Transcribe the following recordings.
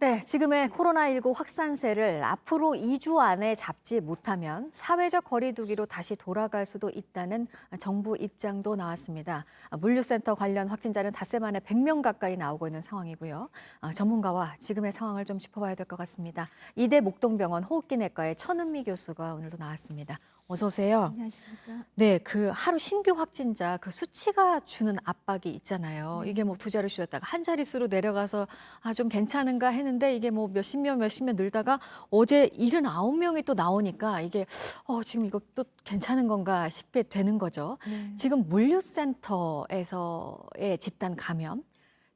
네, 지금의 코로나19 확산세를 앞으로 2주 안에 잡지 못하면 사회적 거리 두기로 다시 돌아갈 수도 있다는 정부 입장도 나왔습니다. 물류센터 관련 확진자는 닷새 만에 100명 가까이 나오고 있는 상황이고요. 전문가와 지금의 상황을 좀 짚어봐야 될 것 같습니다. 이대 목동병원 호흡기내과의 천은미 교수가 오늘도 나왔습니다. 어서 오세요. 안녕하십니까. 네, 그 하루 신규 확진자 그 수치가 주는 압박이 있잖아요. 네. 이게 뭐 두 자릿수였다가 한 자릿수로 내려가서 좀 괜찮은가 했는데 이게 뭐 몇십 명 늘다가 어제 79명이 또 나오니까 이게 지금 이거 또 괜찮은 건가 싶게 되는 거죠. 네. 지금 물류센터에서의 집단 감염,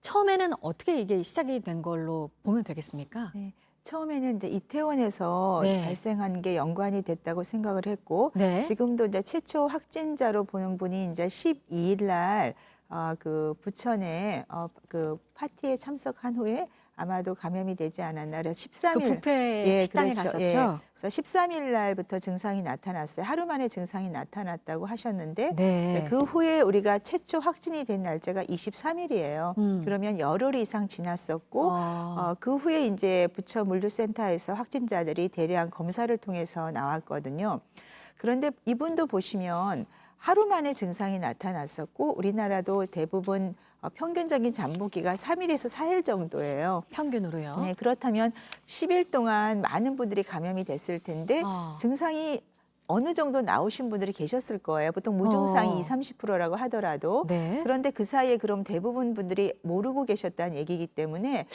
처음에는 어떻게 이게 시작이 된 걸로 보면 되겠습니까? 네. 처음에는 이제 이태원에서 네. 발생한 게 연관이 됐다고 생각을 했고, 네. 지금도 이제 최초 확진자로 보는 분이 이제 12일 날 그 부천에 그 파티에 참석한 후에 아마도 감염이 되지 않았나. 그래서 그 13일 뷔페 식당에 그렇죠. 갔었죠? 그래서 13일 날부터 증상이 나타났어요. 하루 만에 증상이 나타났다고 하셨는데, 네. 그 후에 우리가 최초 확진이 된 날짜가 23일이에요. 그러면 열흘 이상 지났었고, 그 후에 이제 부천 물류센터에서 확진자들이 대량 검사를 통해서 나왔거든요. 그런데 이분도 보시면 하루 만에 증상이 나타났었고, 우리나라도 대부분 평균적인 잠복기가 3일에서 4일 정도예요. 평균으로요? 네, 그렇다면 10일 동안 많은 분들이 감염이 됐을 텐데 증상이 어느 정도 나오신 분들이 계셨을 거예요. 보통 무증상이 20~30%라고 하더라도. 네. 그런데 그 사이에 그럼 대부분 분들이 모르고 계셨다는 얘기이기 때문에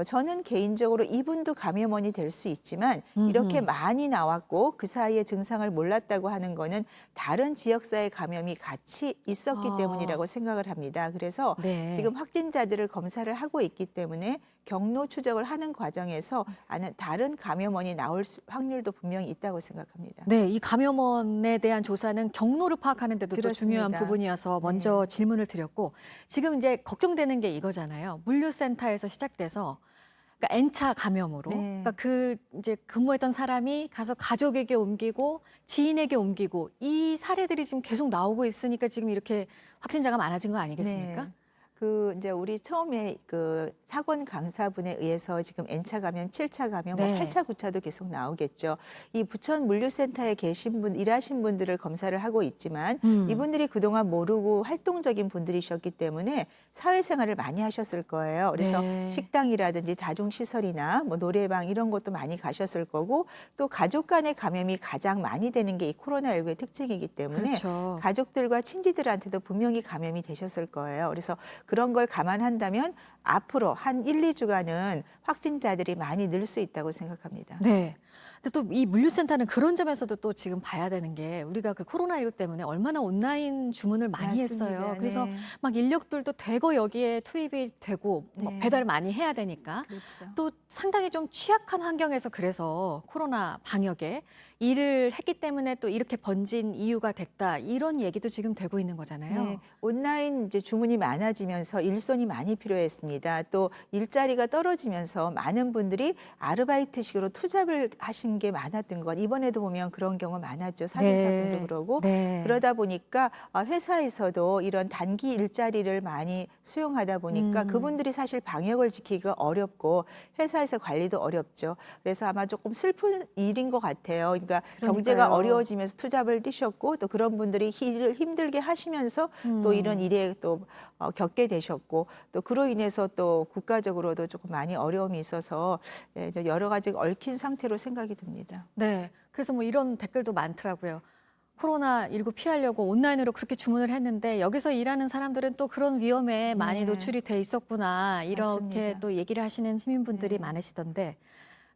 저는 개인적으로 이분도 감염원이 될 수 있지만 이렇게 많이 나왔고 그 사이에 증상을 몰랐다고 하는 거는 다른 지역사회 감염이 같이 있었기 때문이라고 생각을 합니다. 그래서 네. 지금 확진자들을 검사를 하고 있기 때문에 경로 추적을 하는 과정에서 다른 감염원이 나올 확률도 분명히 있다고 생각합니다. 네, 이 감염원에 대한 조사는 경로를 파악하는 데도 또 중요한 그렇습니다. 부분이어서 먼저 질문을 드렸고, 지금 이제 걱정되는 게 이거잖아요. 물류센터에서 시작돼서 그러니까 N차 감염으로, 네. 그러니까 그 이제 근무했던 사람이 가서 가족에게 옮기고 지인에게 옮기고 이 사례들이 지금 계속 나오고 있으니까 지금 이렇게 확진자가 많아진 거 아니겠습니까? 네. 그 이제 우리 처음에 그 사건 강사분에 의해서 지금 N차 감염, 7차 감염, 네. 뭐 8차, 9차도 계속 나오겠죠. 이 부천 물류센터에 계신 분, 일하신 분들을 검사를 하고 있지만 이분들이 그동안 모르고 활동적인 분들이셨기 때문에 사회생활을 많이 하셨을 거예요. 그래서 네. 식당이라든지 다중시설이나 뭐 노래방 이런 것도 많이 가셨을 거고, 또 가족 간의 감염이 가장 많이 되는 게 이 코로나19의 특징이기 때문에 그렇죠. 가족들과 친지들한테도 분명히 감염이 되셨을 거예요. 그래서 그런 걸 감안한다면 앞으로 한 1~2주간은 확진자들이 많이 늘 수 있다고 생각합니다. 네. 근데 또 이 물류센터는 그런 점에서도 또 지금 봐야 되는 게, 우리가 그 코로나19 때문에 얼마나 온라인 주문을 많이 맞습니다. 했어요. 그래서 네. 막 인력들도 대거 여기에 투입이 되고 뭐 네. 배달 많이 해야 되니까 그렇죠. 또 상당히 좀 취약한 환경에서 그래서 코로나 방역에 일을 했기 때문에 또 이렇게 번진 이유가 됐다, 이런 얘기도 지금 되고 있는 거잖아요. 네, 온라인 이제 주문이 많아지면서 일손이 많이 필요했습니다. 또 일자리가 떨어지면서 많은 분들이 아르바이트식으로 투잡을 하신 게 많았던 것. 이번에도 보면 그런 경우 많았죠. 사진사분도 네. 그러고. 네. 그러다 보니까 회사에서도 이런 단기 일자리를 많이 수용하다 보니까 그분들이 사실 방역을 지키기가 어렵고 회사에서 관리도 어렵죠. 그래서 아마 조금 슬픈 일인 것 같아요. 그러니까 경제가 그러니까요. 어려워지면서 투잡을 뛰셨고, 또 그런 분들이 일을 힘들게 하시면서 또 이런 일에 또 겪게 되셨고, 또 그로 인해서 또 국가적으로도 조금 많이 어려움이 있어서 여러 가지 얽힌 상태로 생각이 듭니다. 네. 그래서 뭐 이런 댓글도 많더라고요. 코로나19 피하려고 온라인으로 그렇게 주문을 했는데 여기서 일하는 사람들은 또 그런 위험에 많이 네. 노출이 돼 있었구나, 이렇게 맞습니다. 또 얘기를 하시는 시민분들이 네. 많으시던데,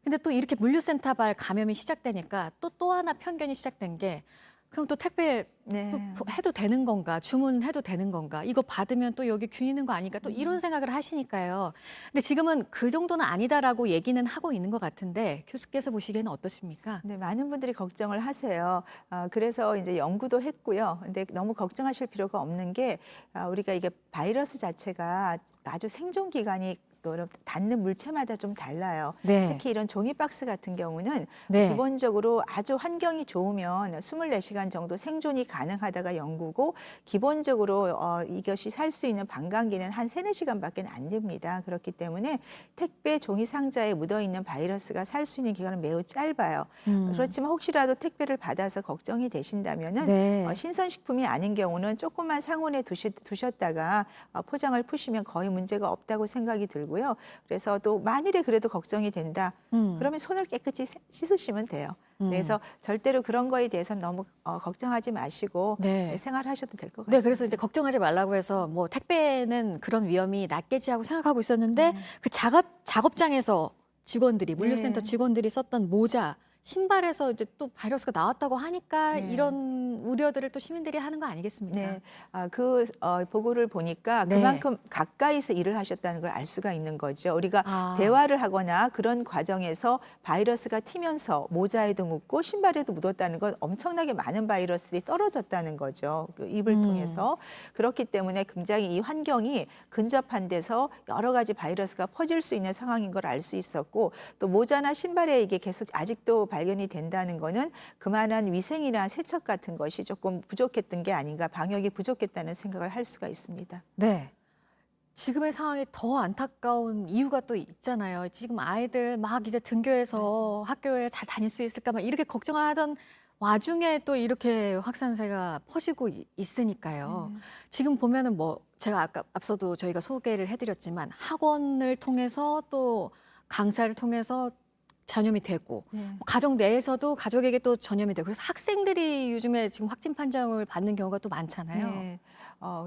근데 또 이렇게 물류센터발 감염이 시작되니까 또 하나 편견이 시작된 게, 그럼 또 택배 네. 또 해도 되는 건가, 주문해도 되는 건가, 이거 받으면 또 여기 균 있는 거 아닐까, 또 이런 생각을 하시니까요. 근데 지금은 그 정도는 아니다라고 얘기는 하고 있는 것 같은데, 교수께서 보시기에는 어떠십니까? 네, 많은 분들이 걱정을 하세요. 그래서 이제 연구도 했고요. 근데 너무 걱정하실 필요가 없는 게, 우리가 이게 바이러스 자체가 아주 생존 기간이 또 닿는 물체마다 좀 달라요. 네. 특히 이런 종이 박스 같은 경우는 네. 기본적으로 아주 환경이 좋으면 24시간 정도 생존이 가능하다가 연구고 기본적으로 이것이 살 수 있는 반감기는 한 3-4시간밖에 안 됩니다. 그렇기 때문에 택배 종이 상자에 묻어있는 바이러스가 살 수 있는 기간은 매우 짧아요. 그렇지만 혹시라도 택배를 받아서 걱정이 되신다면은 네. 신선식품이 아닌 경우는 조금만 상온에 두셨다가 포장을 푸시면 거의 문제가 없다고 생각이 들고요. 그래서 또 만일에 그래도 걱정이 된다. 그러면 손을 깨끗이 씻으시면 돼요. 그래서 절대로 그런 거에 대해서는 너무 걱정하지 마시고 네. 생활하셔도 될 것 같습니다. 네, 그래서 이제 걱정하지 말라고 해서 뭐 택배는 그런 위험이 낮겠지 하고 생각하고 있었는데 그 작업장에서 직원들이 물류센터 네. 직원들이 썼던 모자, 신발에서 이제 또 바이러스가 나왔다고 하니까 네. 이런 우려들을 또 시민들이 하는 거 아니겠습니까? 네, 보고를 보니까 네. 그만큼 가까이서 일을 하셨다는 걸 알 수가 있는 거죠. 우리가 아. 대화를 하거나 그런 과정에서 바이러스가 튀면서 모자에도 묻고 신발에도 묻었다는 건 엄청나게 많은 바이러스들이 떨어졌다는 거죠. 그 입을 통해서. 그렇기 때문에 굉장히 이 환경이 근접한 데서 여러 가지 바이러스가 퍼질 수 있는 상황인 걸 알 수 있었고 또 모자나 신발에 이게 계속 아직도 발견이 된다는 거는 그만한 위생이나 세척 같은 것이 조금 부족했던 게 아닌가, 방역이 부족했다는 생각을 할 수가 있습니다. 네. 지금의 상황이 더 안타까운 이유가 또 있잖아요. 지금 아이들 막 이제 등교해서 학교에 잘 다닐 수 있을까 막 이렇게 걱정을 하던 와중에 또 이렇게 확산세가 퍼지고 있으니까요. 지금 보면은 뭐 제가 아까 앞서도 저희가 소개를 해드렸지만 학원을 통해서 또 강사를 통해서 전염이 되고 네. 가족 내에서도 가족에게 또 전염이 되고 그래서 학생들이 요즘에 지금 확진 판정을 받는 경우가 또 많잖아요. 네.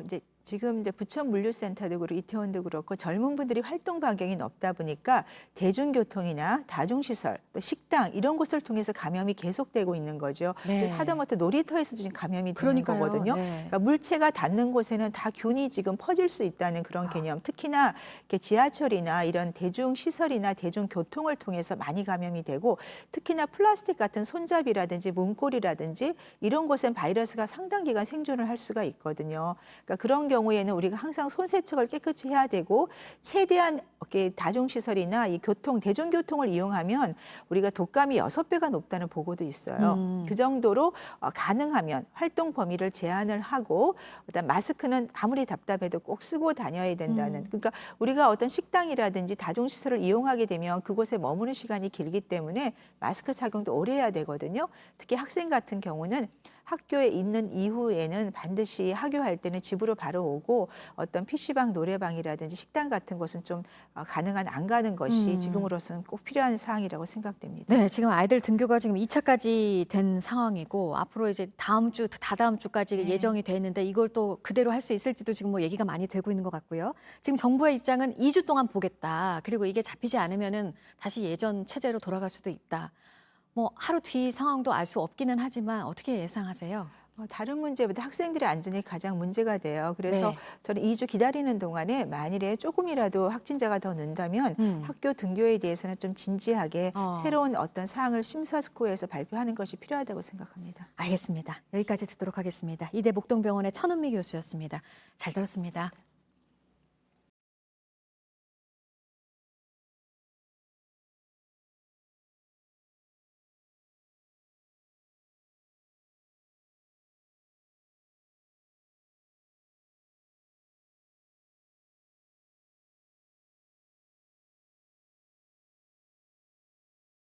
이제 지금 이제 부천 물류센터도 그렇고 이태원도 그렇고 젊은 분들이 활동 반경이 넓다 보니까 대중교통이나 다중시설, 또 식당 이런 곳을 통해서 감염이 계속되고 있는 거죠. 네. 그래서 하다못해 놀이터에서도 지금 감염이 되는 그러니까요. 거거든요. 네. 그러니까 물체가 닿는 곳에는 다 균이 지금 퍼질 수 있다는 그런 개념. 특히나 이렇게 지하철이나 이런 대중시설이나 대중교통을 통해서 많이 감염이 되고 특히나 플라스틱 같은 손잡이라든지 문고리라든지 이런 곳엔 바이러스가 상당 기간 생존을 할 수가 있거든요. 그러니까 그런 경우에는 우리가 항상 손 세척을 깨끗이 해야 되고 최대한 이렇게 다중시설이나 이 대중교통을 이용하면 우리가 독감이 6배가 높다는 보고도 있어요. 그 정도로 가능하면 활동 범위를 제한을 하고 일단 마스크는 아무리 답답해도 꼭 쓰고 다녀야 된다는. 그러니까 우리가 어떤 식당이라든지 다중시설을 이용하게 되면 그곳에 머무는 시간이 길기 때문에 마스크 착용도 오래 해야 되거든요. 특히 학생 같은 경우는 학교에 있는 이후에는 반드시 하교할 때는 집으로 바로 오고 어떤 PC방, 노래방이라든지 식당 같은 곳은 좀 가능한 안 가는 것이 지금으로서는 꼭 필요한 사항이라고 생각됩니다. 네, 지금 아이들 등교가 지금 2차까지 된 상황이고 앞으로 이제 다음 주, 다다음 주까지 예정이 돼 있는데 이걸 또 그대로 할 수 있을지도 지금 뭐 얘기가 많이 되고 있는 것 같고요. 지금 정부의 입장은 2주 동안 보겠다. 그리고 이게 잡히지 않으면은 다시 예전 체제로 돌아갈 수도 있다. 뭐 하루 뒤 상황도 알 수 없기는 하지만 어떻게 예상하세요? 다른 문제보다 학생들의 안전이 가장 문제가 돼요. 그래서 네. 저는 2주 기다리는 동안에 만일에 조금이라도 확진자가 더 는다면 학교 등교에 대해서는 좀 진지하게 새로운 어떤 사항을 심사숙고해서 발표하는 것이 필요하다고 생각합니다. 알겠습니다. 여기까지 듣도록 하겠습니다. 이대 목동병원의 천은미 교수였습니다. 잘 들었습니다.